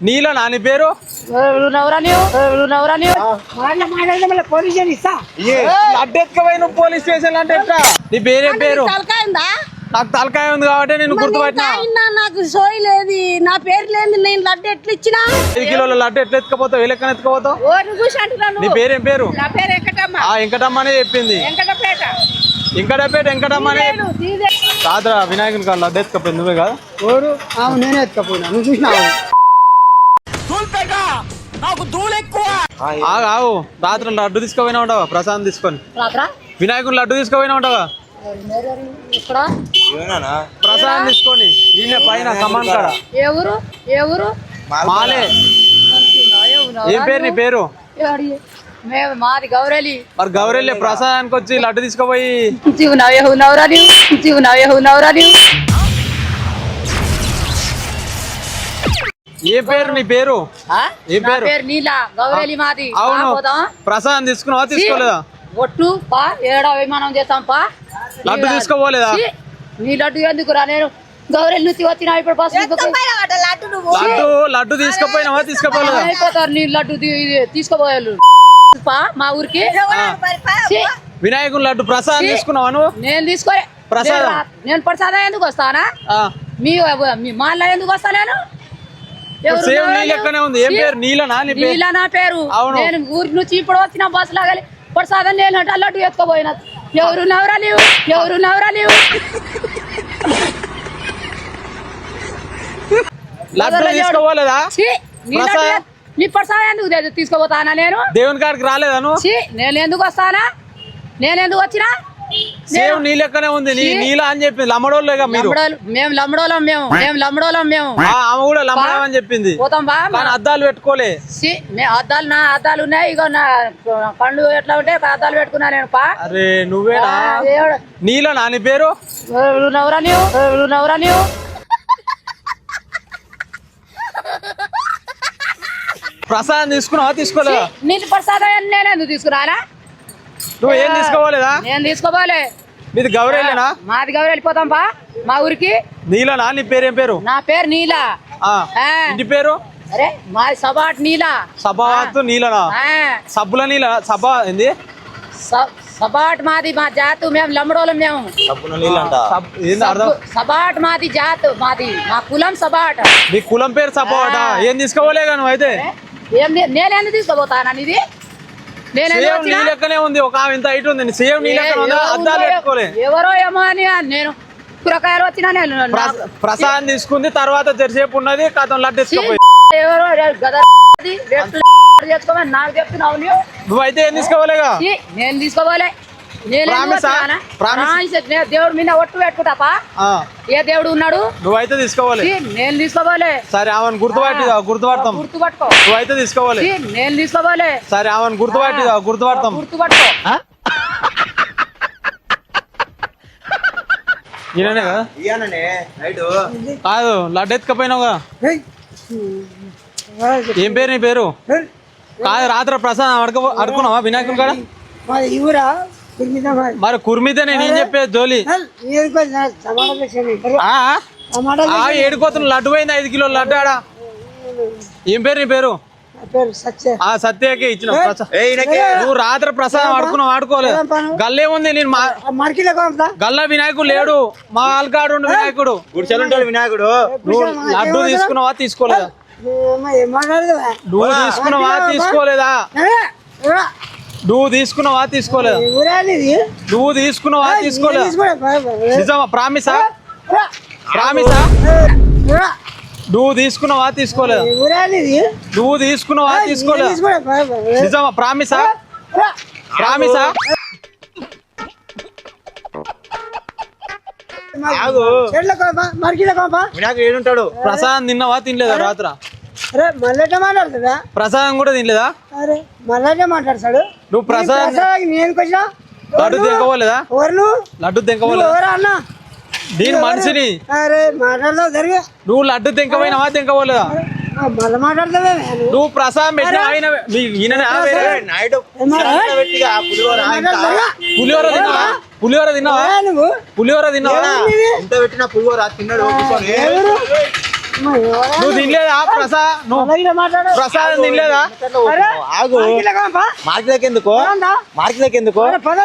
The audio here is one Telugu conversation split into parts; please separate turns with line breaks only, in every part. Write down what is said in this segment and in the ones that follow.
నీలో నాని పేరు అడ్డెత్తుకపోయిన పోలీస్ స్టేషన్ అంటే ఎట్లా? నీ పేరేం పేరు? నాకు తలకాయ ఉంది కాబట్టి నేను గుర్తుపట్టినా.
నాకు సోయి లేదు, నా పేరు లేదు, నేను లడ్డు ఎట్లా ఇచ్చినా?
5 కిలోల లడ్డు ఎట్లా ఎత్తుకపోతావు? ఏ లెక్కన ఎత్తుకపోతావు? నీ పేరేం పేరు? వెంకటమ్మ అనే చెప్పింది. వెంకటమ్మ అనే రాత్ర వినాయకుని కాదు లడ్డు ఎత్తుకపోయింది. నువ్వే కాదు?
నేనే ఎత్తుకపోయినా, నువ్వు చూసినావు.
ఆగు, రాత్రి లడ్డు తీసుకుపోయినా ఉంటావా? ప్రసాదం తీసుకొని వినాయకుని లడ్డు తీసుకుపోయినా ఉంటావా? ప్రసాదం తీసుకొని ఈయన పైన సమాన్ కాడ.
ఎవరు
మాలే. ఏం పేరు నీ పేరు?
మాది గౌరెలి.
మరి గౌరెల్లి ప్రసాదానికి వచ్చి లడ్డు తీసుకుపోయి ఏ పేరు నీ పేరు? ఏ పేరు?
నీలా గౌరెలి మాది.
అవును. ప్రసాదం తీసుకున్నావా తీసుకోలేదా?
ఒట్టు పా ఏడా విమానం చేస్తాం పా.
లడ్డు తీసుకోపోలేదా?
నీ లడ్డు ఎందుకురా? నేను గౌరెలి నుంచి వచ్చినా ఇప్పుడు బస్
లడ్డు తీసుకుపోయినావా తీసుకోపోలేదా?
అయిపోతారు నీ లడ్డు తీసుకోపోయారు పా మా ఊరికి.
వినాయకుని లడ్డు ప్రసాదం తీసుకున్నావా నువ్వు?
నేను తీసుకోలే
ప్రసాదం.
నేను ప్రసాదం ఎందుకు వస్తానా? మీ మాల ఎందుకు వస్తా? నేను
ఉంది. ఏం పేరు? నీలనా?
నీలా నా పేరు. నేను ఊరి నుంచి ఇప్పుడు వచ్చిన బస్సు లాగాలి ప్రసాదం నేను అంటే లడ్డు ఎత్తుకోపోయినా. ఎవరు నవరా లేవు
లడ్డు తీసుకోపోలేదా?
నీ ప్రసాదం ఎందుకు తీసుకోపోతానా? నేను
దేవుని కాడికి రాలేదా నువ్వు?
నేను ఎందుకు వస్తానా? నేను ఎందుకు వచ్చినా?
సేమ్ నీ లెక్కనే ఉంది. నీలా అని చెప్పింది. లమ్మడోళ్ళేగా మీరు?
మేము లమ్మడోళ్ళం. మేము
ఆమె కూడా లమ్మడం అని చెప్పింది.
పోతాం బా.
అద్దాలు పెట్టుకోలే.
అద్దాలు నా అద్దాలు ఉన్నాయి. ఇగో నా కళ్ళు ఎట్లా ఉంటే అద్దాలు పెట్టుకున్నా నేను పా.
అరే నువ్వేనా? నీలో నాని పేరు?
నవరా
ప్రసాదం తీసుకున్నావా తీసుకోలేదా?
నీళ్ళు ప్రసాదం నేను ఎందుకు తీసుకురానా?
నువ్వు ఏం తీసుకోవాలేదా?
నేను తీసుకోపోలే.
మీది గౌరెలినా?
మాది గౌరెలి. వెళ్ళిపోతాం పా మా ఊరికి.
నీలనా? నీ పేరేం పేరు?
నా పేరు నీలా.
ఇంటి పేరు?
అరే మాది సబాట్ నీలా.
సబాత్ నీలనా? సబ్బుల నీల సబా ఏంది?
సబాట్ మాది. మా జాతు మేము లమ్మడోళ్ళం. మేము సబాట్ మాది జాతు మాది. మా కులం సబాట్.
మీ కులం పేరు సబాట. ఏం తీసుకోవాలేగా నువ్వు? అయితే
నేను ఎందుకు తీసుకోపోతాను? ఇది
నీ లెక్కనే ఉంది. ఒక ఇంత హైట్ ఉంది. సేమ్ నీ లెక్కనే ఉంది. అద్దాలు పెట్టుకోలే.
ఎవరో ఏమో అని నేను కూరగాయలు వచ్చినా నేను
ప్రసాదం తీసుకుంది. తర్వాత జరిసేపు ఉన్నది కథం లడ్డు తీసుకుపోయి
ఎవరో చేసుకోమని నాకు చెప్తున్నావు.
నువ్వైతే ఏం తీసుకోవాలేగా?
నేను తీసుకోవాలి. దేవుడు మీద ఒట్టు పెట్టుకుంటాపా. ఏ దేవుడు ఉన్నాడు?
నువ్వైతే తీసుకోవాలి.
నేను తీసుకోవాలి.
సరే ఆమెను గుర్తుపడతాం.
గుర్తుపట్టుకో.
నువ్వైతే తీసుకోవాలి.
నేను తీసుకోవాలి.
సరే ఆమెను గుర్తుపడతాం. ఈయననే కదా? కాదు లడ్డు ఎత్తుకపోయినావుగా. ఏం పేరు నీ పేరు? కాదు రాత్రి ప్రసాదం అడుకున్నావా వినాయకుని కాడ? మరి కుర్మితే నేను చెప్పేది జోలి. ఏడుకోతున్నా లడ్డు పోయింది. 5 కిలోల లడ్డు ఆడ. ఏం పేరు నీ పేరు? సత్యకే ఇచ్చిన. నువ్వు రాత్రి ప్రసాదం ఆడుకోలేదు. గల్లే ఉంది. నేను గల్లా వినాయకుడు లేడు. మా ఆల్కాడు వినాయకుడు గుడిచెలుంటాడు వినాయకుడు. నువ్వు లడ్డు తీసుకున్నావా తీసుకోలేదా? నువ్వు తీసుకున్నావా తీసుకోలేదా? నువ్వు తీసుకున్నావా తీసుకోలేదా? నిజమా? ప్రామిసా? నువ్వు తీసుకున్నావా తీసుకోలేదా? నిజమా? ప్రామిసా? వినాయకుడు ఏడుంటాడు? ప్రసాదం తిన్నావా తినలేదా? రాత్ర ప్రసాదం కూడా తినలేదా? నువ్వు ప్రసాదం లడ్డు తెంకపోలేదా? లడ్డు తెంకపోలేదా? నేను మనిషిని. నువ్వు లడ్డు తెంకపోయినావా తెంకపోలేదా? నువ్వు ప్రసాదం పెట్టిన పులిహోర తిన్నావా? ఎంత పెట్టినా పులిహోర తిన్నాడు. నువ్వు తినలేదా ప్రసాద్? నువ్వు ప్రసాదం తినలేదా?
ఆగు మార్కెట్లోకి ఎందుకు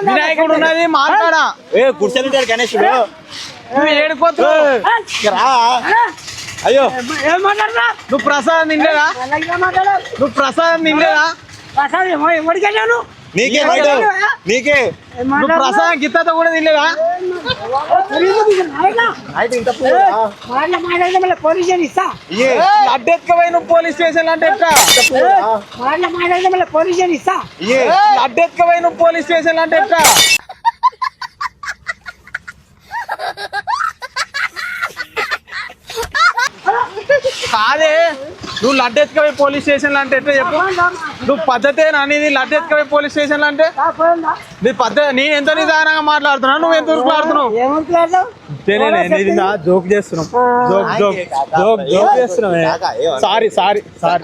వినాయకుడు ఉన్నది మాట్లాడా
కూర్చొని గణేశుడు
నువ్వు ఏడుకోతున్నావు
రా అయ్యో
నువ్వు ప్రసాదం తినలేదా? నువ్వు ప్రసాదం తినలేదా?
నీకే నీకే
నువ్వు ప్రసాదం గిత్తతో కూడా తినలేదా? అడ్డెత్తుకపోయి నువ్వు పోలీస్ స్టేషన్ అంటే ఎట్లా? అడ్డెత్తుకపోయి నువ్వు పోలీస్ స్టేషన్ అంటే ఎట్లా? కాదే నువ్వు లడ్డెత్తుకపోయి పోలీస్ స్టేషన్ అంటే ఎట్లా చెప్పు? నువ్వు పద్ధతేనా అనేది? లడ్డెత్తుకపోయి పోలీస్ స్టేషన్ అంటే నీ పద్ధతి. నేను ఎంత నిదానంగా మాట్లాడుతున్నా, నువ్వు ఎంత ఉరుకులాడుతున్నావు? జోక్ చేస్తున్నావు, జోక్ చేస్తున్నావు. సారీ సారీ సారీ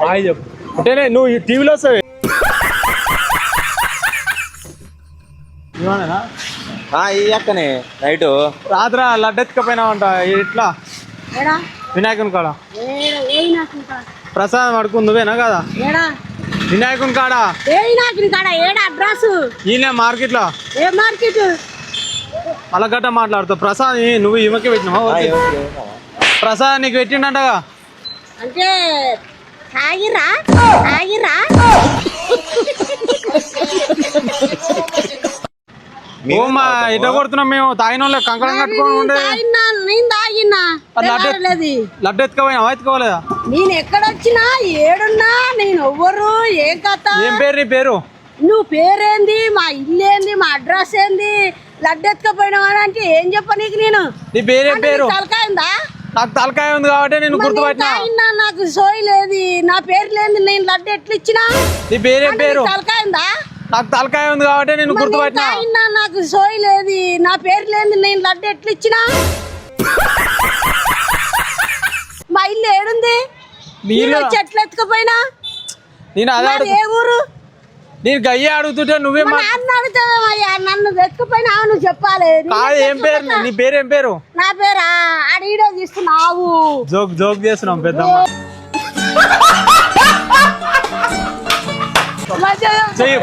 హాయ్ చెప్పు అంటే నువ్వు ఈ టీవీలో వస్తావే
ఈ అక్కనే నైట్
రాత్ర లడ్డెత్తుకపోయినావంట ఎట్లా? వినాయకుని కాడ ప్రసాదం అడుకుంది నువ్వేనా కదా? వినాయకుని కాడ ఈయన మార్కెట్ లో అలగడ్డ మాట్లాడుతావు. ప్రసాద్ నువ్వు ఈమెకి పెట్టినావా? ప్రసాద్ నీకు పెట్టిండంటగా
అంటే తాగిరా
ఓమా ఇట కొడుతున్నాం మేము. తాగిన వాళ్ళే కంకణం కట్టుకొని ఉండే లడ్డు ఎత్తుకోపోయినా ఎత్తుకోలేదా?
నేను ఎక్కడొచ్చినా ఏడున్నా నేను ఎవ్వరు ఏం కథ?
ఏం పేరు నీ పేరు?
నువ్వు పేరేంది, మా ఇల్లు ఏంది, మా అడ్రస్ ఏంది? లడ్డు ఎత్తుకపోయినావు అని అంటే ఏం చెప్ప నీకు? నేను
నీ పేరేం పేరు?
తలకాయిందా?
నాకు తలకాయ ఉంది కాబట్టి నేను గుర్తుపట్టినా.
నాకు సోయి లేదు, నా పేరు లేదు, నేను లడ్డు ఎట్లా ఇచ్చినా?
నీ పేరేం పేరు?
తలకాయిందా?
నాకు తలకాయ ఉంది కాబట్టి నేను గుర్తుపట్టినా.
నాకు సోయి లేదు, నా పేరు లేదు, నేను లడ్డు ఎట్లా ఇచ్చినా? మా ఇల్లు ఏడుంది? చెట్లు ఎత్తుకపోయినా
నేను అదే
ఏ ఊరు?
నేను గయ్య అడుగుతుంటే నువ్వే
అడుగుతావయ్యా. నన్ను ఎత్తుకపోయినా నువ్వు చెప్పాలి.
ఏం పేరు? నీ పేరేం పేరు?
నా పేరా అడిగిడో తీసుకున్నావు.
జోక్ జోక్ చేస్తున్నాం పెద్దమ్మ. చెయ్యి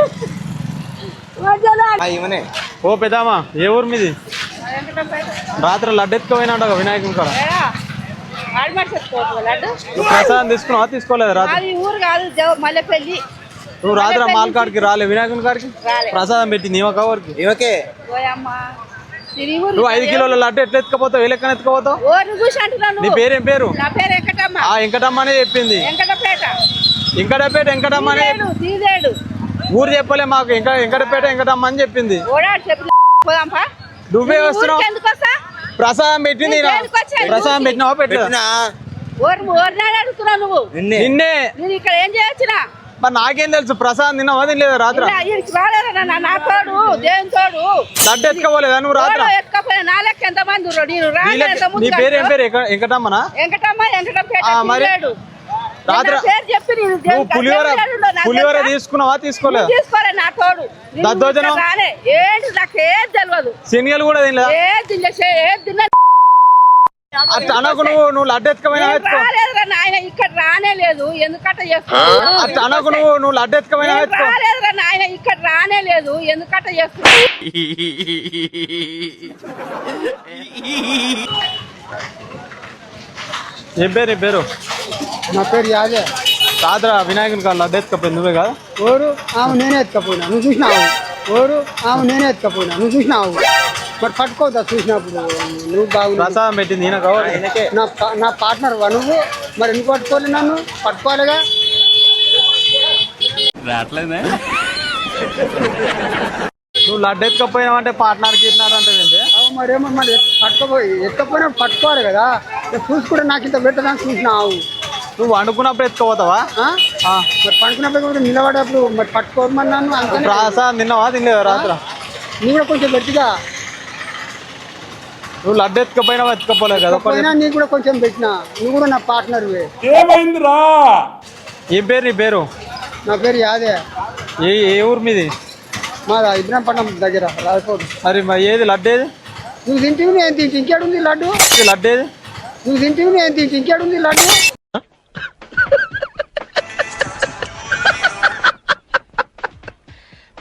ఓ పెద్దమ్మ. ఏ ఊరు మీది? రాత్రి లడ్డు ఎత్తుకోపోయినా వినాయకుని కాడ ప్రసాదం తీసుకున్నావా తీసుకోలేదు? రాత్రి
ఊరు కాదు మల్లెపల్లి.
నువ్వు రాత్రి మాల్ కాడికి రాలే వినాయకుని కాడికి ప్రసాదం పెట్టింది ఈమె కవర్కి.
ఈమెకే
నువ్వు 5 కిలోల లడ్డు ఎట్లా ఎత్తుకపోతావు? ఏ లెక్కన ఎత్తుకపోతావు? నీ పేరేం పేరు? ఆ వెంకటమ్మ అనే చెప్పింది. వెంకటపేట వెంకటమ్మ అనే ఊరు చెప్పలే మాకు. ఇంకా వెంకటపేట వెంకటమ్మ అని చెప్పింది. నువ్వే వస్తున్నావు. ప్రసాదం పెట్టింది. ప్రసాదం పెట్టినావా? పెట్టినా నిన్నే. మరి నాకేం తెలుసు? ప్రసాదం తిన్నావా తినలేదా? రాత్రి లడ్డు ఎత్తుకోలేదా నువ్వు? రాత్రి నీ పేరేం పేరు? వెంకటమ్మనా? మరి రాత్రి నువ్వు పులిహోర తీసుకున్నావా తీసుకోలేదా? దద్దోజనం శనిగలు కూడా తినలేదా? అట్లా అనకు. నువ్వు లడ్డు ఎత్తుకపోయినా
ఇక్కడ రానే లేదు ఎందుకట్ట
అట్లా అనకు. నువ్వు లడ్డు ఎత్తుకపోయినా
నాయన ఇక్కడ రానే లేదు ఎందుకట్ట చేస్తున్నావు?
ఏం పేరు? నీ పేరు?
నా పేరు యాదే.
రాత్రి వినాయకుని కాదు లడ్డు ఎత్తుకపోయింది నువ్వే కదా?
ఓరు నేనే ఎత్తుకపోయినా, నువ్వు చూసినావు. నేనే ఎత్తుకపోయినా, నువ్వు చూసినావు. మరి పట్టుకోవద్దా చూసినప్పుడు? నువ్వు బాగుంది.
ప్రసాదం పెట్టింది ఈయన కావాలి.
నా పార్ట్నర్ వా నువ్వు? మరి ఎందుకు పట్టుకోవాలి? నన్ను పట్టుకోవాలిగా.
నువ్వు లడ్డు ఎత్తుకపోయినావు అంటే పార్ట్నర్ గిట్టినారు అంటే
మరేమో మరి ఎత్తుకపోయినా పట్టుకోవాలి కదా. చూసుకుంటే నాకు ఇంత పెట్టదని చూసినావు.
నువ్వు వండుకున్నప్పుడు ఎత్తుకోపోతావా?
మరి పండుకున్నప్పుడు కూడా నిలబడేప్పుడు మరి పట్టుకోమని నన్ను అంత.
ప్రసాదం తిన్నావా తినలేదా? రాత్రి
నువ్వు కూడా కొంచెం గట్టిగా.
నువ్వు లడ్డు ఎత్తుకపోయినావా ఎత్తుకపోలేదు కదా?
నీకు కూడా కొంచెం పెట్టినా. నువ్వు కూడా నా పార్ట్నర్వే.
ఏం పేరు? నీ పేరు?
నా పేరు యాదే.
ఏ ఊరు మీది?
మాదా ఇబ్రాంపట్నం దగ్గర రాజకోట.
మరి ఏది లడ్డు ఏది?
నువ్వు తింటివి నేను తింటి. ఇంకేడుంది లడ్డు?
లడ్డు ఏది?
నువ్వు తింటివి నేను తింటి ఇంకేడుంది లడ్డు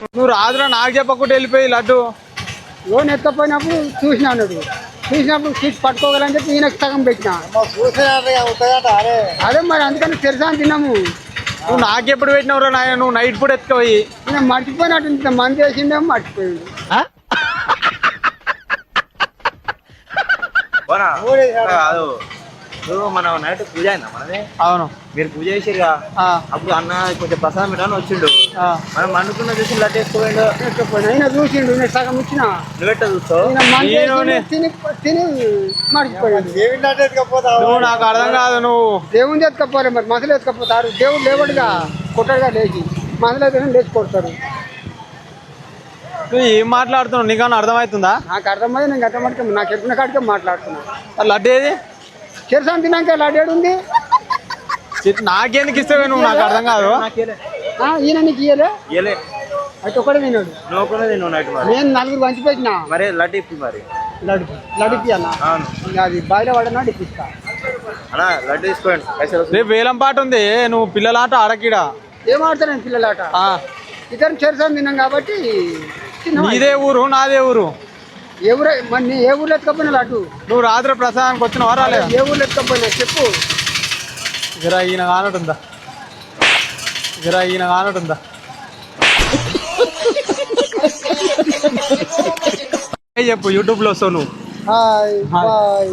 నువ్వు రాదురా నాకు చెప్పకుండా వెళ్ళిపోయి లడ్డు
లోన్ ఎత్తకపోయినప్పుడు చూసినా అన్నాడు చూసినప్పుడు సీట్ పట్టుకోగలని చెప్పి ఈయనకు సగం పెట్టినా అదే మరి అందుకని తెరసా అని తిన్నాము
నువ్వు నాకెప్పుడు పెట్టినవురా నాయన నువ్వు నైట్ పూట ఎత్తుకపోయి
ఈయన మర్చిపోయినట్టు ఇంత మంది వేసిండేమో మర్చిపోయింది
పోనా? కాదు ఇప్పుడు మనం నైట్ పూజ అయిందా మనది
అవును
మీరు పూజ చేసిరుగా
ఆ,
అప్పుడు అన్న కొంచెం ప్రసాదం పెట్టాలని వచ్చిండు
ఆ.
మనం అనుకున్న చూసి లడ్డు వేసుకోండు
ఎత్తకపోయినా ఈయన చూసిండు నేను సగం ఇచ్చిన
నువ్వెట్ట చూస్తావు
ఈయన మంది
ఈయననే.
వేసిండు, తిని మర్చిపోయాడు
నువ్వు నాకు అర్థం కాదు నువ్వు
దేవుని ఎత్తుకపోలే మరి మసలు ఎత్తుకపోతారు దేవుడు లేవడుగా కొట్టడుగా లేచి మసలు అయితే లేచి కొడతారు
నువ్వు ఏం మాట్లాడుతున్నావు నీకన్నా అర్థమవుతుందా
నాకు అర్థమైంది నేను అర్థమడికే నాకు చెప్పిన కాడికే మాట్లాడుతున్నా
ఆ లడ్డు ఏది
చెరసాం తిన్నాక లడ్డేడు ఉంది
నాకెందుకు ఇస్తావే నువ్వు నాకు అర్థం కాదు
ఈయన నీకు ఇయ్యలే
ఇయలే
అయితే ఒకటే తిన్నాడు
నువ్వు కూడా తిన్నావు నైట్ మరి
నేను నలుగురు పంచిపెట్టినా
మరి లడ్డు ఇప్పి మరి
లడ్డుకి అన్న
అవును
ఇంకా అది బాయిలో పడినాడు ఇప్పిస్తా
అన్న లడ్డు తీసుకోండి పైసలు వస్తాయి.
రేపు వేలం పాట ఉంది నువ్వు పిల్లలాట ఆడకీడా
ఏం ఆడతాను నేను పిల్లలాట ఇద్దరు చెరసాం తిన్నాం కాబట్టి తిన్నాం
నీదే ఊరు నాదే ఊరు
ఏ ఊరు మరి నీ ఏ ఊర్లో ఎత్తుకపోయినా లడ్డు
నువ్వు రాత్రి ప్రసాదానికి వచ్చినావా రాలేదా
ఏ ఊర్లో ఎత్తుకపోయినా చెప్పు
గిరా ఈయన కానటుందా గిరా ఈయన కానటుందా చెప్పు యూట్యూబ్లో వస్తావు నువ్వు
హాయ్ బాయ్